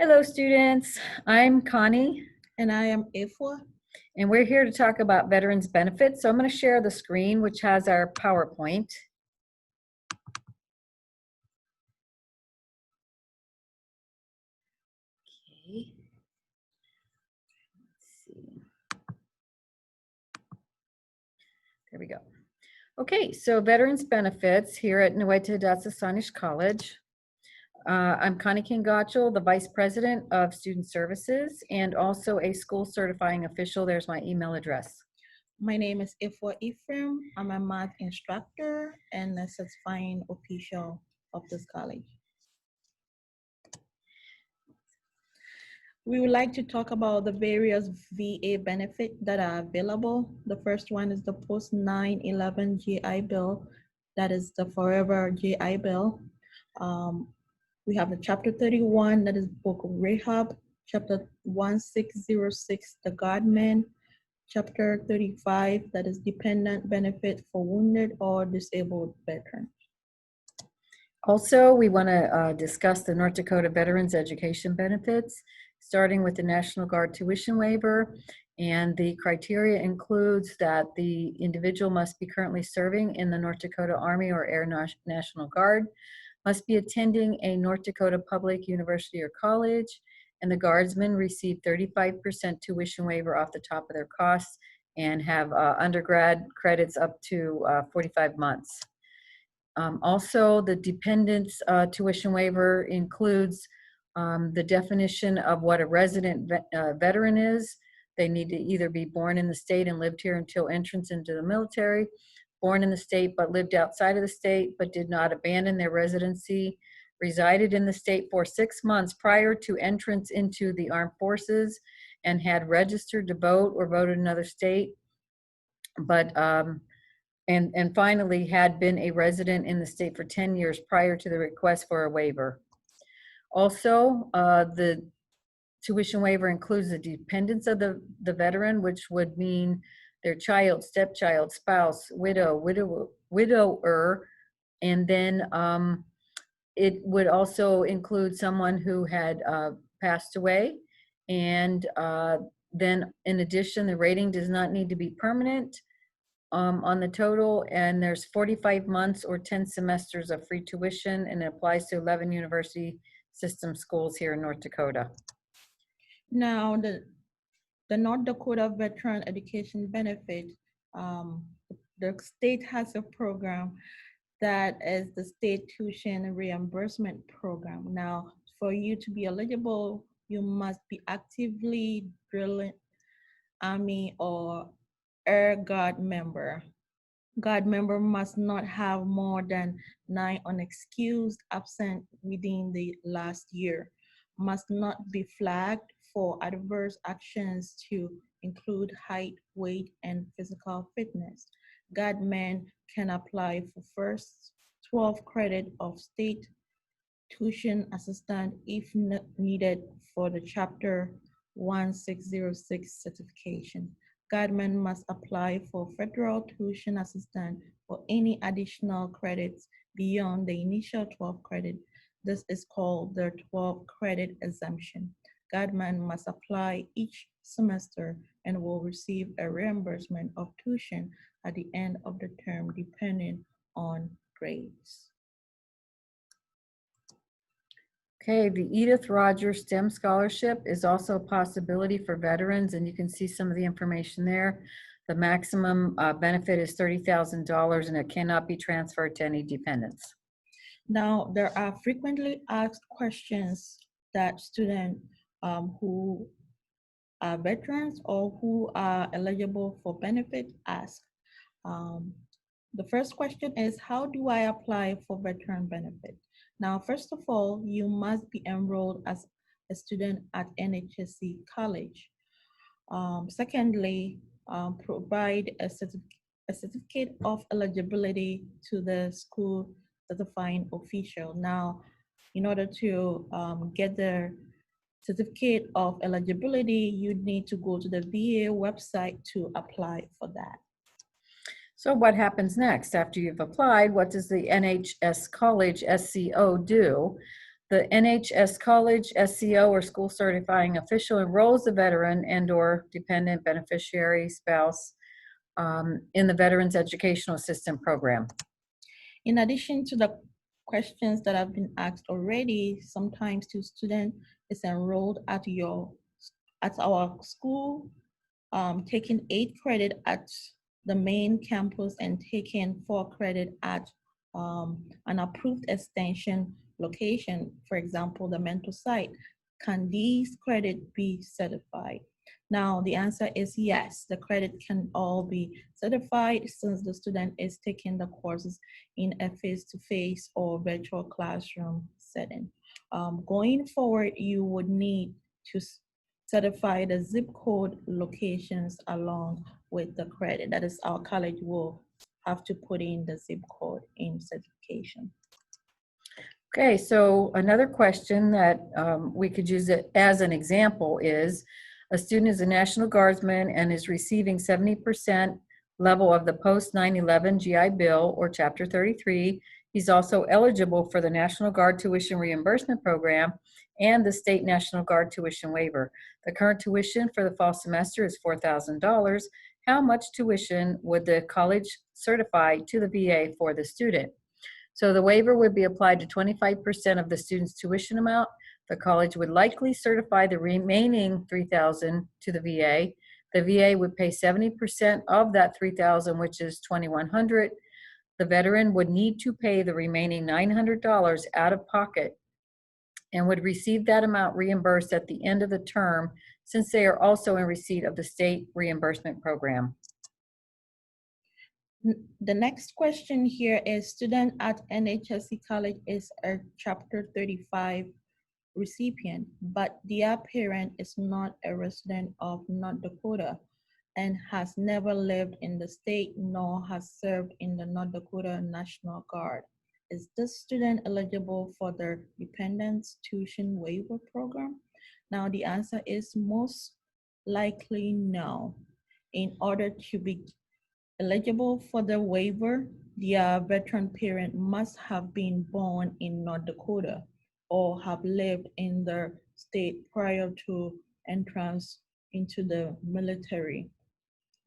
Hello, students. I'm Connie, And I am Ifwa. and we're here to talk about veterans benefits. So I'm going to share the screen, which has our PowerPoint. Okay. Let's see. There we go. Okay, so veterans benefits here at Nueita Hidatsa Sanish College. I'm Connie King-Gotchel, the Vice President of Student Services and also a school certifying official. There's my email address. My name is Ifwa Ephraim. I'm a math instructor and a certifying official of this college. We would like to talk about the various VA benefits that are available. The first one is the post 9/11 GI Bill. That is the forever GI Bill. We have the Chapter 31, that is Book of Rehab. Chapter 1606, the Guardman. Chapter 35, that is dependent benefit for wounded or disabled veterans. Also, we want to discuss the North Dakota Veterans Education Benefits, starting with the National Guard tuition waiver. And the criteria includes that the individual must be currently serving in the North Dakota Army or Air National Guard, must be attending a North Dakota public university or college, and the guardsmen receive 35% tuition waiver off the top of their costs and have undergrad credits up to 45 months. Also, the dependents tuition waiver includes the definition of what a resident veteran is. They need to either be born in the state and lived here until entrance into the military, born in the state but lived outside of the state but did not abandon their residency, resided in the state for 6 months prior to entrance into the armed forces, and had registered to vote or voted in another state, but and finally had been a resident in the state for 10 years prior to the request for a waiver. Also, the tuition waiver includes the dependents of the veteran, which would mean their child, stepchild, spouse, widower, and then it would also include someone who had passed away. And then in addition, the rating does not need to be permanent on the total, and there's 45 months or 10 semesters of free tuition, and it applies to 11 university system schools here in North Dakota. Now, the North Dakota Veteran Education Benefit, the state has a program that is the state tuition reimbursement program. Now, for you to be eligible, you must be actively drilling Army or Air Guard member. Guard member must not have more than 9 unexcused absent within the last year, must not be flagged for adverse actions to include height, weight, and physical fitness. Guardmen can apply for first 12 credit of state tuition assistance if needed for the Chapter 1606 certification. Guardmen must apply for federal tuition assistance for any additional credits beyond the initial 12 credit. This is called the 12 credit exemption. Guardmen must apply each semester and will receive a reimbursement of tuition at the end of the term depending on grades. Okay, the Edith Rogers STEM Scholarship is also a possibility for veterans, and you can see some of the information there. The maximum benefit is $30,000, and it cannot be transferred to any dependents. Now, there are frequently asked questions that students who are veterans or who are eligible for benefit ask. The first question is, how do I apply for veteran benefit? Now, first of all, you must be enrolled as a student at NHSC College. Secondly, provide a certificate of eligibility to the school certifying official. Now, in order to get the certificate of eligibility, you need to go to the VA website to apply for that. So what happens next? After you've applied, what does the NHS College SCO do? The NHS College, SCO, or school certifying official enrolls the veteran and/or dependent beneficiary spouse in the Veterans Educational Assistance Program. In addition to the questions that have been asked already, sometimes the student is enrolled at our school, taking 8 credit at the main campus and taking 4 credit at an approved extension location, for example, the mental site. Can these credits be certified? Now, the answer is yes, the credit can all be certified since the student is taking the courses in a face-to-face or virtual classroom setting. Going forward, you would need to certify the zip code locations along with the credit. That is, our college will have to put in the zip code in certification. Okay, so another question that we could use it as an example is, a student is a National Guardsman and is receiving 70% level of the post 9/11 GI Bill or Chapter 33. He's also eligible for the National Guard Tuition Reimbursement Program and the State National Guard Tuition Waiver. The current tuition for the fall semester is $4,000. How much tuition would the college certify to the VA for the student? So the waiver would be applied to 25% of the student's tuition amount. The college would likely certify the remaining $3,000 to the VA. The VA would pay 70% of that $3,000, which is $2,100. The veteran would need to pay the remaining $900 out of pocket and would receive that amount reimbursed at the end of the term, since they are also in receipt of the state reimbursement program. The next question here is, student at NHSC College is a Chapter 35 recipient, but their parent is not a resident of North Dakota and has never lived in the state nor has served in the North Dakota National Guard. Is this student eligible for the Dependents Tuition Waiver Program? Now, the answer is most likely no. In order to be eligible for the waiver, their veteran parent must have been born in North Dakota or have lived in the state prior to entrance into the military,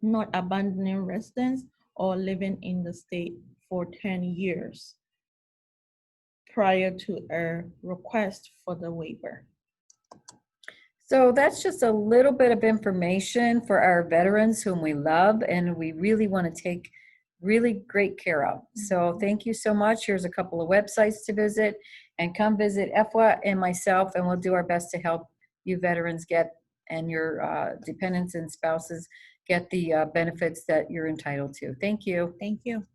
not abandoning residence or living in the state for 10 years prior to a request for the waiver. So that's just a little bit of information for our veterans whom we love and we really want to take really great care of. So thank you so much. Here's a couple of websites to visit, and come visit EFWA and myself, and we'll do our best to help you veterans get, and your dependents and spouses get the benefits that you're entitled to. Thank you. Thank you.